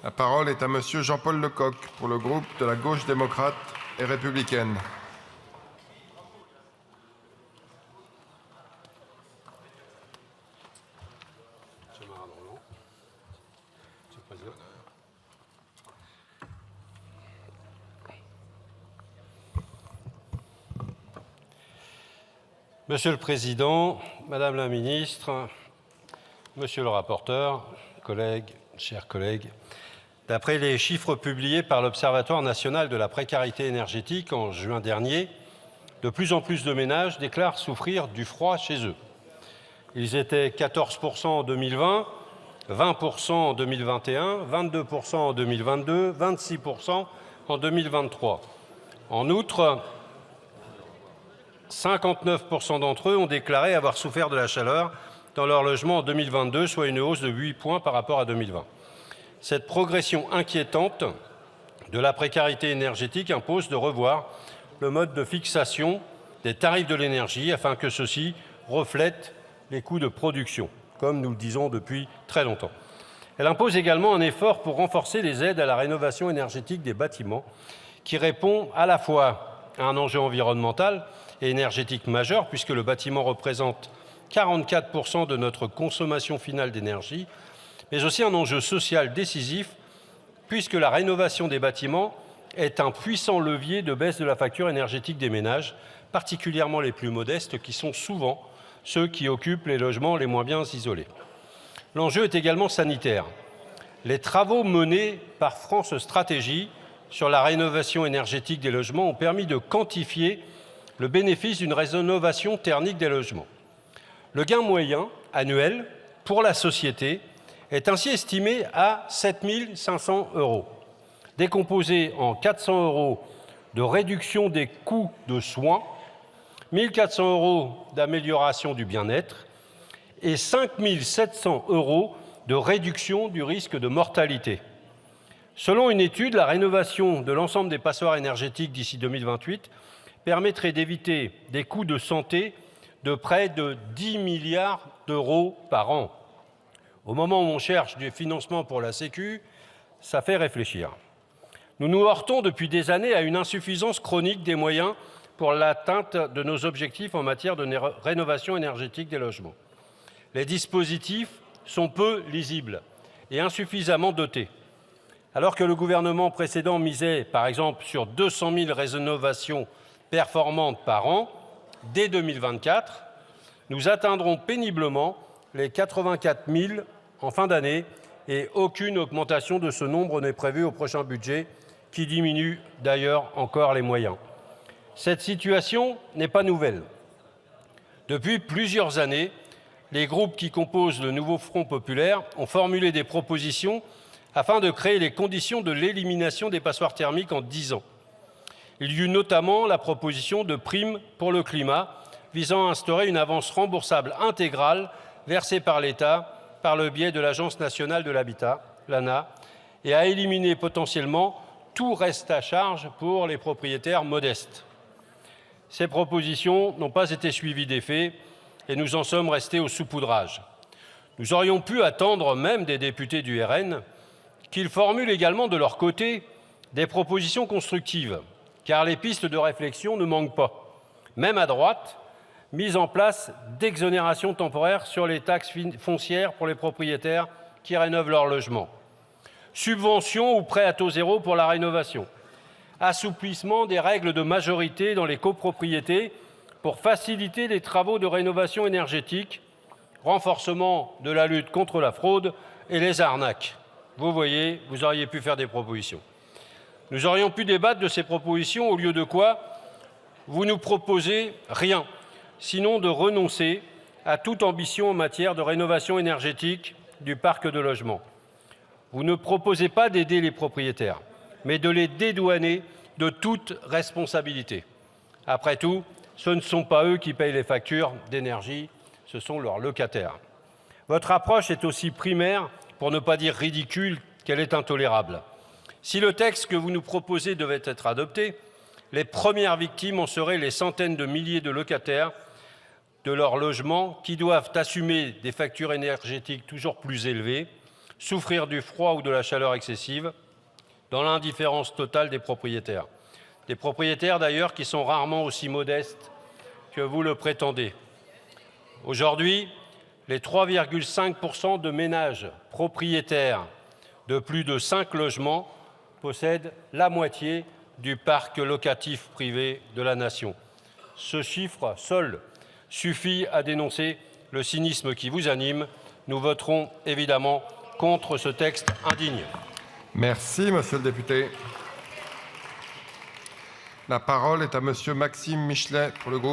La parole est à Monsieur Jean-Paul Lecoq pour le groupe de la Gauche démocrate et républicaine. Monsieur le Président, Madame la Ministre, Monsieur le rapporteur, chers collègues, d'après les chiffres publiés par l'Observatoire national de la précarité énergétique en juin dernier, de plus en plus de ménages déclarent souffrir du froid chez eux. Ils étaient 14% en 2020, 20% en 2021, 22% en 2022, 26% en 2023. En outre, 59% d'entre eux ont déclaré avoir souffert de la chaleur dans leur logement en 2022, soit une hausse de 8 points par rapport à 2020. Cette progression inquiétante de la précarité énergétique impose de revoir le mode de fixation des tarifs de l'énergie afin que ceux-ci reflètent les coûts de production, comme nous le disons depuis très longtemps. Elle impose également un effort pour renforcer les aides à la rénovation énergétique des bâtiments, qui répond à la fois à un enjeu environnemental et énergétique majeur, puisque le bâtiment représente 44% de notre consommation finale d'énergie, mais aussi un enjeu social décisif, puisque la rénovation des bâtiments est un puissant levier de baisse de la facture énergétique des ménages, particulièrement les plus modestes, qui sont souvent ceux qui occupent les logements les moins bien isolés. L'enjeu est également sanitaire. Les travaux menés par France Stratégie sur la rénovation énergétique des logements ont permis de quantifier le bénéfice d'une rénovation thermique des logements. Le gain moyen annuel pour la société est ainsi estimé à 7 500 €, décomposé en 400 € de réduction des coûts de soins, 1 400 € d'amélioration du bien-être et 5 700 € de réduction du risque de mortalité. Selon une étude, la rénovation de l'ensemble des passoires énergétiques d'ici 2028 permettrait d'éviter des coûts de santé de près de 10 milliards d'euros par an. Au moment où on cherche du financement pour la Sécu, ça fait réfléchir. Nous nous heurtons depuis des années à une insuffisance chronique des moyens pour l'atteinte de nos objectifs en matière de rénovation énergétique des logements. Les dispositifs sont peu lisibles et insuffisamment dotés. Alors que le gouvernement précédent misait, par exemple, sur 200 000 rénovations performantes par an, dès 2024, nous atteindrons péniblement les 84 000 en fin d'année et aucune augmentation de ce nombre n'est prévue au prochain budget, qui diminue d'ailleurs encore les moyens. Cette situation n'est pas nouvelle. Depuis plusieurs années, les groupes qui composent le nouveau Front populaire ont formulé des propositions afin de créer les conditions de l'élimination des passoires thermiques en 10 ans. Il y eut notamment la proposition de prime pour le climat, visant à instaurer une avance remboursable intégrale versée par l'État par le biais de l'Agence nationale de l'habitat, l'ANA, et à éliminer potentiellement tout reste à charge pour les propriétaires modestes. Ces propositions n'ont pas été suivies d'effet et nous en sommes restés au saupoudrage. Nous aurions pu attendre même des députés du RN qu'ils formulent également de leur côté des propositions constructives, car les pistes de réflexion ne manquent pas. Même à droite, mise en place d'exonérations temporaires sur les taxes foncières pour les propriétaires qui rénovent leur logement. Subventions ou prêts à taux zéro pour la rénovation. Assouplissement des règles de majorité dans les copropriétés pour faciliter les travaux de rénovation énergétique. Renforcement de la lutte contre la fraude et les arnaques. Vous voyez, vous auriez pu faire des propositions. Nous aurions pu débattre de ces propositions, au lieu de quoi vous nous proposez rien, sinon de renoncer à toute ambition en matière de rénovation énergétique du parc de logements. Vous ne proposez pas d'aider les propriétaires, mais de les dédouaner de toute responsabilité. Après tout, ce ne sont pas eux qui payent les factures d'énergie, ce sont leurs locataires. Votre approche est aussi primaire, pour ne pas dire ridicule, qu'elle est intolérable. Si le texte que vous nous proposez devait être adopté, les premières victimes en seraient les centaines de milliers de locataires de leurs logements qui doivent assumer des factures énergétiques toujours plus élevées, souffrir du froid ou de la chaleur excessive, dans l'indifférence totale des propriétaires. Des propriétaires d'ailleurs qui sont rarement aussi modestes que vous le prétendez. Aujourd'hui, les 3,5% de ménages propriétaires de plus de 5 logements possèdent la moitié du parc locatif privé de la nation. Ce chiffre seul suffit à dénoncer le cynisme qui vous anime. Nous voterons évidemment contre ce texte indigne. Merci, monsieur le député. La parole est à monsieur Maxime Michelet pour le groupe